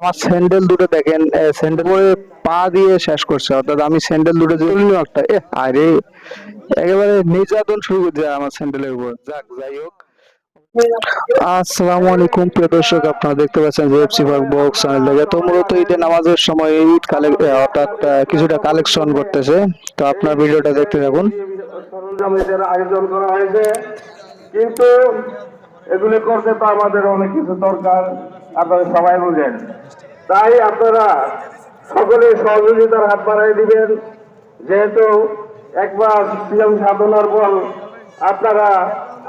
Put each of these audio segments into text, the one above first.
আমার স্যান্ডেল দুটো দেখেন, স্যান্ডেল পরে পা দিয়ে শেষ করছে, অর্থাৎ আমি স্যান্ডেল দুটো যে তুললাম একটা আরে একেবারে নির্যাতন শুরু করে দেয় আমার স্যান্ডেলের উপর। যাক যাই হোক, আসসালামু আলাইকুম প্রিয় দর্শক, আপনারা দেখতে পাচ্ছেন যে এফসি পার্ক বক্স চ্যানেল থেকে। তো মূলত ঈদের নামাজের সময় ঈদ অর্থাৎ কিছুটা কালেকশন করতেছে। তো আপনার ভিডিওটা দেখতে থাকুন। সরঞ্জামের আয়োজন করা হয়েছে, কিন্তু এগুলি করতে তো আমাদের অনেক কিছু দরকার, আপনারা সবাই বুঝেন। তাই আপনারা সকলে সহযোগিতার হাত বাড়াই দিবেন, যেহেতু একবার সিএম সাধনার বল আপনারা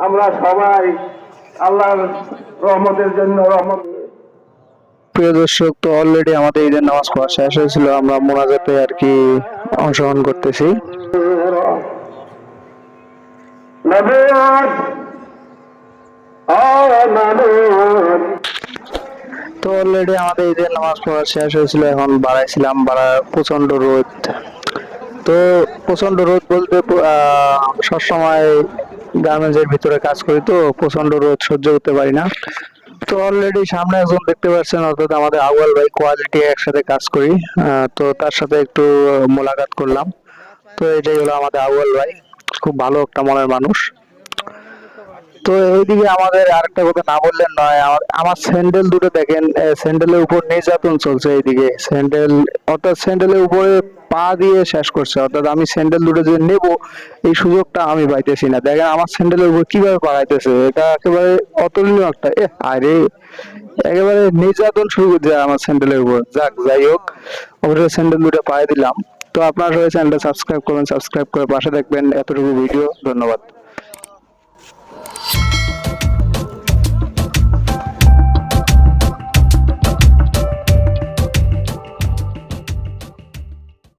আমরা সবাই আল্লাহর রহমতের জন্য রহমত। প্রিয় দর্শক, তো অলরেডি আমাদের ঈদের নামাজ পড়া শেষ হয়েছিল, আমরা মোনাজাতে আর কি অংশগ্রহণ করতেছি। তো অলরেডি আমাদের ঈদের নামাজ পড়া শেষ হয়েছিল, এখন বাড়াইছিলাম, প্রচন্ড রোদ। তো প্রচন্ড রোদ বলতে সবসময় গার্মেন্টসের ভিতরে কাজ করি, তো প্রচন্ড রোদ সহ্য করতে পারি না। তো অলরেডি সামনে একজন দেখতে পাচ্ছেন, অর্থাৎ আমাদের আউয়াল ভাই, কোয়ালিটি একসাথে কাজ করি। তো তার সাথে একটু মোলাকাত করলাম। তো এটাই হলো আমাদের আউয়াল ভাই, খুব ভালো একটা মনের মানুষ। তো এইদিকে আমাদের আরেকটা কথা না বললেন নয়, আমার স্যান্ডেল দুটো দেখেন, স্যান্ডেলের উপর নির্যাতন চলছে এইদিকে। স্যান্ডেল অর্থাৎ স্যান্ডেলের উপরে পা দিয়ে শেষ করছে, অর্থাৎ আমি স্যান্ডেল দুটো যে নেব এই সুযোগটা আমি পাইতেছি না। দেখেন আমার স্যান্ডেলের উপর কিভাবে পাড়াইতেছে, এটা একেবারে অতুলনীয় একটা আরে একেবারে নির্যাতন শুরু করে দেয় আমার স্যান্ডেলের উপর। যাক যাই হোক, অবশ্যই স্যান্ডেল দুটো পায়ে দিলাম। তো আপনারা সবাই চ্যানেলটা সাবস্ক্রাইব করবেন, সাবস্ক্রাইব করে পাশে দেখবেন। এতটুকু ভিডিও, ধন্যবাদ।